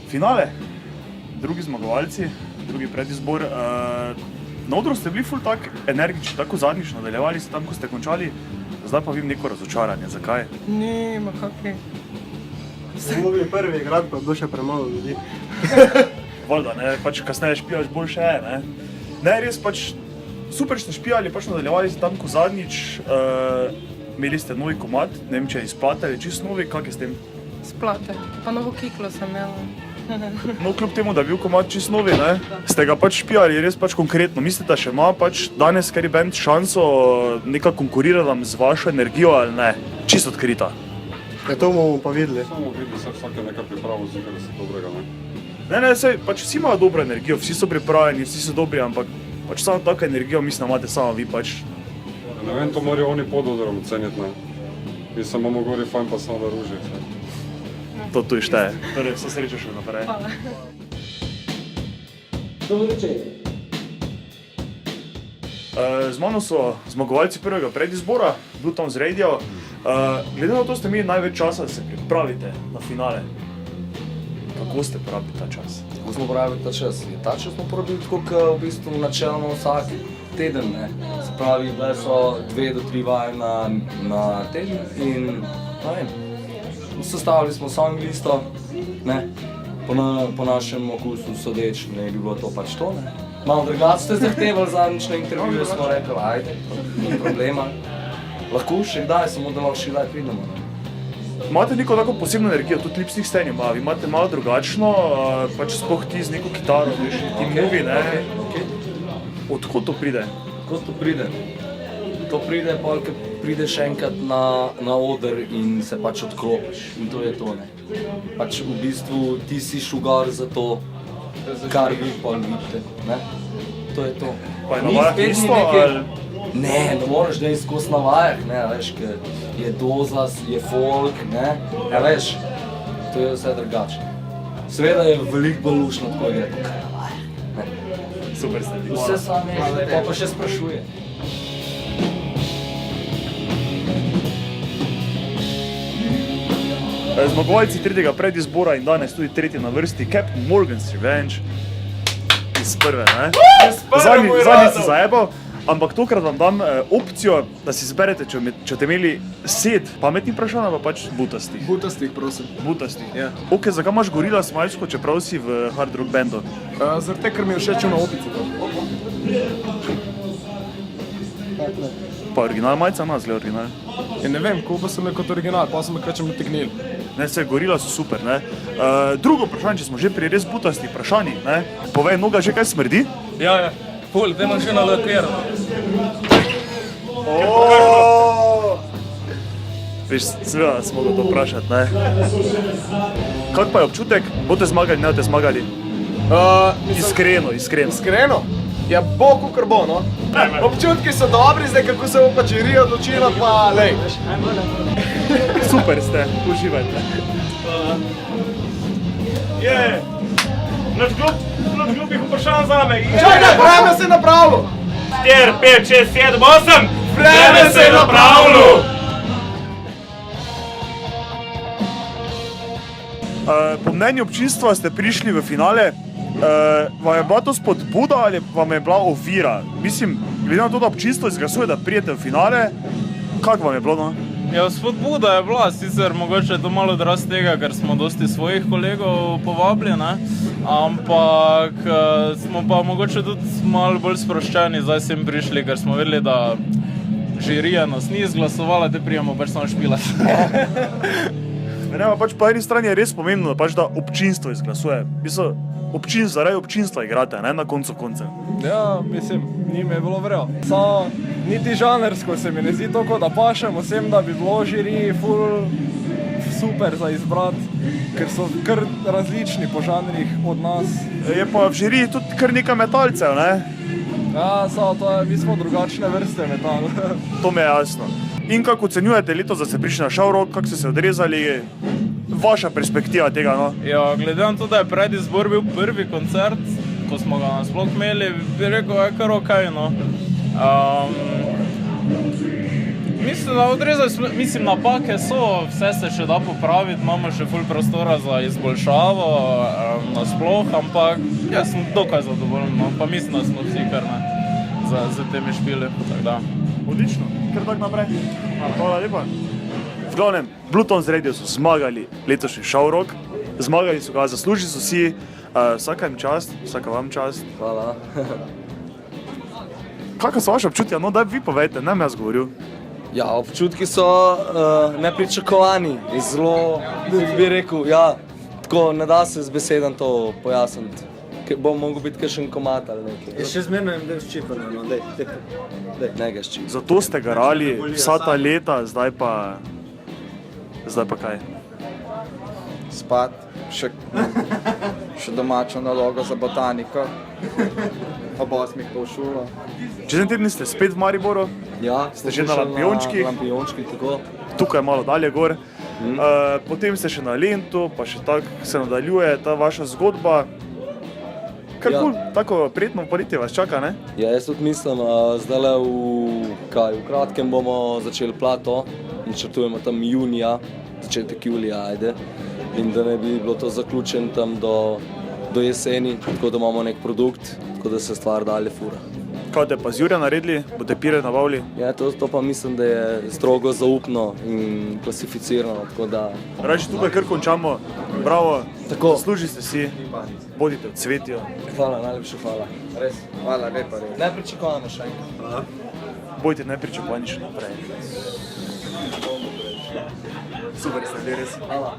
Finale, drugi zmagovalci, drugi predizbor. Na odru ste bili ful tak energični, tako zadnjič, nadaljevali ste tam, ko ste končali, zdaj pa vidim neko razočaranje. Zakaj? Nima kakvi. Smo mogli prvi igrati, pa je bilo še premalo ljudi. Valjda, ne, pač kasneje špijaš boljše je, ne. Ne, res pač super ste špijali, pač nadaljevali ste tam, ko zadnjič, imeli ste novi komad, ne vem, če je izplate ali čist novi, kak je s tem? Splate, pa novo kiklo sem imela. No, kljub temu, da je bil komad čist novi, ne, ste ga pač špijali res pač konkretno. Mislite, da še ima pač danes Scary Band šanso nekako konkurirati z vašo energijo ali ne? Čisto odkrita. To bomo pa videli. Samo videli, da se vsake nekaj pripravo zdi, da se dobrega, ne? Ne, sej, pač vsi imajo dobro energijo, vsi so pripravljeni, vsi so dobri, ampak pač samo tako energijo mislim, da imate samo vi pač. Ne vem, to morajo oni pod odorom oceniti, ne? Mi se imamo gori fajn pa samo da ružiti, ne? To tu šteje. Torej, vse sreče še naprej. Hvala. Dobro večer. Z mano so zmagovalci prvega predizbora, bil tam z radio. Glede na to ste imeli največ časa, da se pripravite na finale. Kako ste porabili ta čas? Kako smo porabili ta čas? Ta čas smo porabili tako, kot v bistvu načelno vsak teden, ne. Se pravi, bile so 2 do 3 vaje na teden in, ne vem, sestavili smo song listo, ne. Po našem okusu sodeč, ne bi bilo to pač to, ne. Malo drugače ste zahtevali zadnjič na intervjuju, smo rekli, ajde, ni problema. Lahko še kdaj, samo da lahko še kdaj pridemo, ne. Imate neko tako posebno energijo, tudi Lipstick Stan ima, vi imate malo drugačno, pač sploh ti z neko kitaro, veš, ti movi, ne. Odkot to pride? Odkot to pride? To pride pol, ko prideš enkrat na oder in se pač odklopiš in to je to, ne. Pač v bistvu ti si šugar za to, kar vi pol vidite, ne. To je to. Pa je na vajah isto, ali? Ne, ne moreš da skozi na vajah, ne, veš, ker je doza, je folk, ne, ja, veš, to je vse drugače. Seveda je veliko bolj lušno, tako je to, kaj na vajah, ne. Super ste ti. Vse sami, pa še sprašuje. Zmagovalci tretjega predizbora in danes tudi tretji na vrsti, Captain Morgan's Revenge. Iz prve, ne? Zadnji se zajebal, ampak tokrat vam dam opcijo, da si izberete, če boste imeli 7 pametnih vprašanj, pa pač butastih. Butastih, prosim. Butastih. Ja. Ok, zakaj imaš Gorila Smilesko, čeprav si v hard rock bandu? Zaradi tega, ker mi je všeč na opici to. Pa original majica nas, gleda original. Ja, ne vem, kupil sem jo kot original, pa sem jo kvečem nategnil. Ne, se Gorila so super, ne. Drugo vprašanje, če smo že pri res butastih vprašanjih, ne. Povej, noga že kaj smrdi? Ja, ful, te imam že na lakiru. Veš, seveda smo ga to vprašati, ne. Kak pa je občutek? Boste zmagali, ne boste zmagali? Iskreno. Iskreno? Ja, bo kakor bo, no. Občutki so dobri, zdaj kako se bo pa žirija odločila, pa lej. Super ste, uživajte. Je, nič glupih vprašanj zame. Čakaj, vreme se je napravilo! 4, 5, 6, 7, 8. Vreme se je napravilo! Po mnenju občinstva ste prišli v finale. Vam je bila to spodbuda ali vam je bila ovira? Mislim, glede na to, da občinstvo izglasuje, da prijete v finale, kak vam je bilo, no? Ja, spodbuda je bila, sicer mogoče je to malo odraz tega, ker smo dosti svojih kolegov povabili, ne? Ampak smo pa mogoče tudi malo bolj sproščeni zdaj sem prišli, ker smo vedeli, da žirija nas ni izglasovala, te prijemo pač samo špilati. Ne, pač po eni strani je res pomembno, da pač da občinstvo izglasuje. Zaradi občinstva igrate, ne, na koncu koncev. Ja, mislim, njim je bilo vrel. Samo niti žanrsko se mi ne zdi to, da pašem vsem, da bi bilo žiriji ful super za izbrati, ker so kar različni po žanrih od nas. Je pa v žiriji tudi kar nekaj metalcev, ne? Ja, samo to je, mi smo drugačne vrste metal. To mi je jasno. In kako ocenjujete letos, da ste prišli na Show Rock, kako ste se odrezali? Vaša perspektiva tega, no? Ja, glede na to, da je predizbor bil prvi koncert, ko smo ga nasploh imeli, bi rekel, je kar okej, no. Mislim, da odrezali smo, mislim, napake so, vse se še da popraviti, imamo še ful prostora za izboljšavo nasploh, ampak jaz sem dokaj zadovoljen, no, pa mislim, da smo vsi kar ne za temi špili, tako da. Odlično, kar tako naprej. Hvala lepa. V glavnem, Bluetooth Radio so zmagali letošnji Šovrok, zmagali so ga, zaslužili so si, vsaka jim čast, vsaka vam čast. Hvala. Kakva so vaše občutja? No, daj vi povejte, ne jaz govoril. Ja, občutki so nepričakovani in zelo, bi rekel, ja, tako ne da se z besedam to pojasniti. Bo mogel biti kakšen komad ali nekaj. Je še zmerno jim del ščipano, no, dej. Ne ga ščip. Zato ste garali vsa ta leta, zdaj pa kaj? Spat, še domačo nalogo za botaniko, ob 8 pa v šolo. Čez en teden ste spet v Mariboru, Ja, Ste že na Lampiončkih? Na Lampiončkih, tako. tukaj malo dalje gor. Potem ste še na Lentu, pa še tako se nadaljuje ta vaša zgodba. Kar Ja. kul, tako prijetno poletje vas čaka, ne? Ja, jaz tudi mislim, zdajle v kratkem bomo začeli plato, načrtujemo tam junija, začetek julija, ajde. In da ne bi bilo to zaključen tam do jeseni, tako da imamo nek produkt, tako da se stvar dalje fura. Kaj boste pa z Jurja naredili, boste pire nabavili? Ja, to pa mislim, da je strogo zaupno in klasificirano, tako da... Rajši tukaj kar končamo, bravo, Tako. zaslužite si, bodite v cvetju, Hvala, najlepša hvala. Res. Hvala, lepa res. Nepričakovano še enkrat. bodite nepričakovani še naprej. Super ste bili res. Hvala.